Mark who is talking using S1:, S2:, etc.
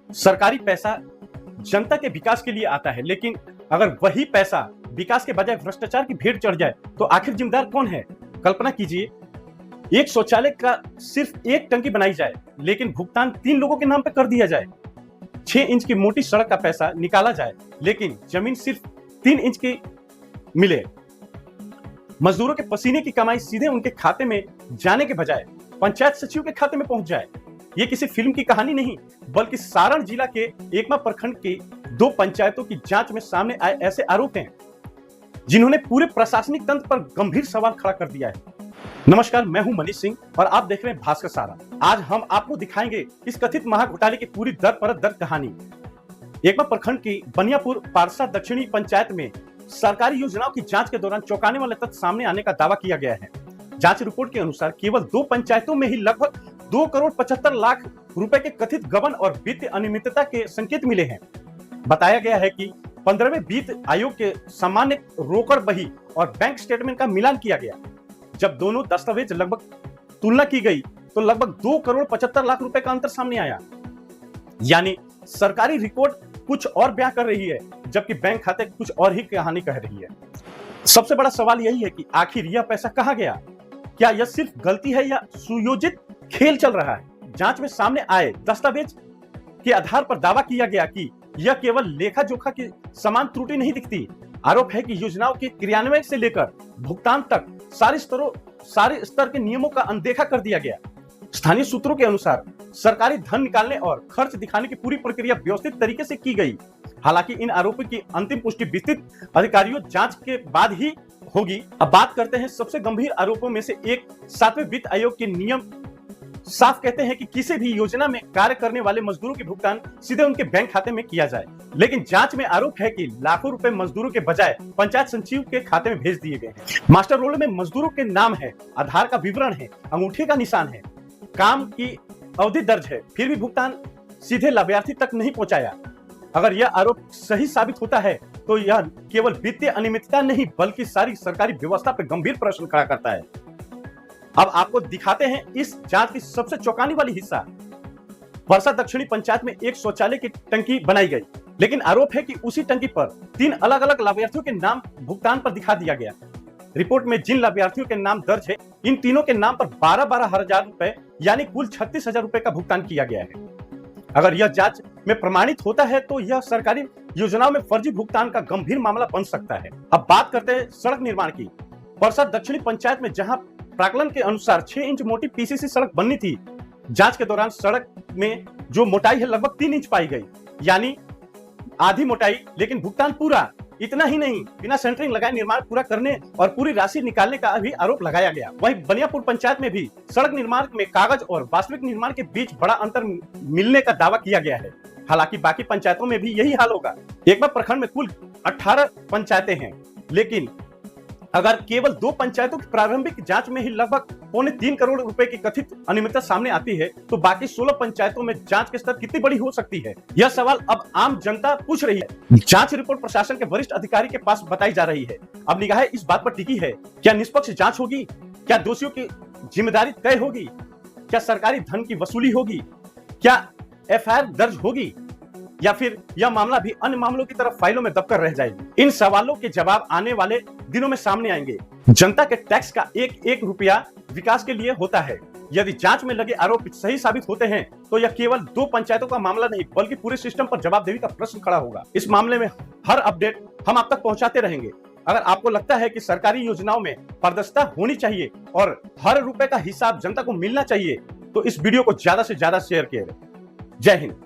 S1: सरकारी पैसा जनता के विकास के लिए आता है, लेकिन अगर वही पैसा विकास के बजाय भ्रष्टाचार की भेंट चढ़ जाए तो आखिर जिम्मेदार कौन है? कल्पना कीजिए, एक शौचालय का सिर्फ एक टंकी बनाई जाए, लेकिन भुगतान 3 लोगों के नाम पर कर दिया जाए। 6 इंच की मोटी सड़क का पैसा निकाला जाए, लेकिन जमीन सिर्फ 3 इंच की मिले। मजदूरों के पसीने की कमाई सीधे उनके खाते में जाने के बजाय पंचायत सचिव के खाते में पहुंच जाए। ये किसी फिल्म की कहानी नहीं, बल्कि सारण जिला के एकमा प्रखंड की 2 पंचायतों की जांच में सामने आए ऐसे आरोप हैं, जिन्होंने पूरे प्रशासनिक तंत्र पर गंभीर सवाल खड़ा कर दिया है। नमस्कार, मैं हूं मनीष सिंह और आप देख रहे हैं भास्कर सारा। आज हम आपको दिखाएंगे इस कथित महाघोटाले की पूरी दर परत दर कहानी। एकमा प्रखंड की बनियापुर पारसा दक्षिणी पंचायत में सरकारी योजनाओं की जांच के दौरान चौंकाने वाले तथ्य सामने आने का दावा किया गया है। जांच रिपोर्ट के अनुसार केवल 2 पंचायतों में ही लगभग 2 करोड़ 75 लाख रुपए के कथित गबन और वित्तीय अनियमितता के संकेत मिले हैं। बताया गया है कि 15वें वित्त आयोग के सामान्य रोकड़ बही और बैंक स्टेटमेंट का मिलान किया गया। जब दोनों दस्तावेज लगभग तुलना की गई तो लगभग 2 करोड़ 75 लाख रुपए का अंतर सामने आया। यानी सरकारी रिपोर्ट कुछ और बयां कर रही है, जबकि बैंक खाते कुछ और ही कहानी कह रही है। सबसे बड़ा सवाल यही है कि आखिर यह पैसा कहां गया? क्या यह सिर्फ गलती है या सुयोजित खेल चल रहा है? जांच में सामने आए दस्तावेज के आधार पर दावा किया गया कि यह केवल लेखा जोखा की समान त्रुटि नहीं दिखती। आरोप है कि योजनाओं के क्रियान्वयन से लेकर भुगतान तक सारे स्तर के नियमों का अनदेखा कर दिया गया। स्थानीय सूत्रों के अनुसार सरकारी धन निकालने और खर्च दिखाने की पूरी प्रक्रिया व्यवस्थित तरीके से की गई। हालांकि इन आरोपों की अंतिम पुष्टि विस्तृत अधिकारियों जांच के बाद ही होगी। अब बात करते हैं सबसे गंभीर आरोपों में से एक। 7वें वित्त आयोग के नियम साफ कहते हैं कि किसी भी योजना में कार्य करने वाले मजदूरों के भुगतान सीधे उनके बैंक खाते में किया जाए, लेकिन जांच में आरोप है कि लाखों रुपए मजदूरों के बजाय पंचायत सचिव के खाते में भेज दिए गए हैं। मास्टर रोल में मजदूरों के नाम है, आधार का विवरण है, अंगूठे का निशान है, काम की अवधि दर्ज है, फिर भी भुगतान सीधे लाभार्थी तक नहीं पहुंचाया। अगर यह आरोप सही साबित होता है तो यह केवल वित्तीय अनियमितता नहीं, बल्कि सारी सरकारी व्यवस्था पर गंभीर प्रश्न खड़ा करता है। अब आपको दिखाते हैं इस जांच की सबसे चौंकाने वाली हिस्सा। परसा दक्षिणी पंचायत में एक शौचालय की टंकी बनाई गई, लेकिन आरोप है कि उसी टंकी पर 3 अलग अलग लाभार्थियों के नाम भुगतान पर दिखा दिया गया। रिपोर्ट में जिन लाभार्थियों के नाम दर्ज है, इन तीनों के नाम पर 12-12 हजार रुपए यानी कुल 36,000 रुपए का भुगतान किया गया है। अगर यह जांच में प्रमाणित होता है तो यह सरकारी योजनाओं में फर्जी भुगतान का गंभीर मामला बन सकता है। अब बात करते हैं सड़क निर्माण की। परसा दक्षिणी पंचायत में जहां प्राकलन के अनुसार 6 इंच मोटी पीसीसी सड़क बननी थी, जांच के दौरान सड़क में जो मोटाई है लगभग 3 इंच पाई गई, यानी आधी मोटाई, लेकिन भुगतान पूरा। इतना ही नहीं, बिना सेंटरिंग लगाए निर्माण पूरा करने और पूरी राशि निकालने का भी आरोप लगाया गया। वहीं बनियापुर पंचायत में भी सड़क निर्माण में कागज और वास्तविक निर्माण के बीच बड़ा अंतर मिलने का दावा किया गया है। हालांकि बाकी पंचायतों में भी यही हाल होगा। एकमा प्रखंड में कुल 18 पंचायतें हैं, लेकिन अगर केवल 2 पंचायतों की प्रारंभिक जांच में ही लगभग 3.25 करोड़ रुपए की कथित अनियमितता सामने आती है, तो बाकी 16 पंचायतों में जांच के स्तर कितनी बड़ी हो सकती है? यह सवाल अब आम जनता पूछ रही है। जांच रिपोर्ट प्रशासन के वरिष्ठ अधिकारी के पास बताई जा रही है। अब निगाहें इस बात पर टिकी है, क्या निष्पक्ष जांच होगी? क्या दोषियों की जिम्मेदारी तय होगी? क्या सरकारी धन की वसूली होगी? क्या एफआईआर दर्ज होगी, या फिर यह मामला भी अन्य मामलों की तरफ फाइलों में दबकर रह जाएगी? इन सवालों के जवाब आने वाले दिनों में सामने आएंगे। जनता के टैक्स का एक रुपया विकास के लिए होता है। यदि जांच में लगे आरोप सही साबित होते हैं तो यह केवल 2 पंचायतों का मामला नहीं, बल्कि पूरे सिस्टम पर जवाबदेही का प्रश्न खड़ा होगा। इस मामले में हर अपडेट हम आप तक पहुंचाते रहेंगे। अगर आपको लगता है कि सरकारी योजनाओं में पारदर्शिता होनी चाहिए और हर रुपए का हिसाब जनता को मिलना चाहिए, तो इस वीडियो को ज्यादा से ज्यादा शेयर करें। जय हिंद।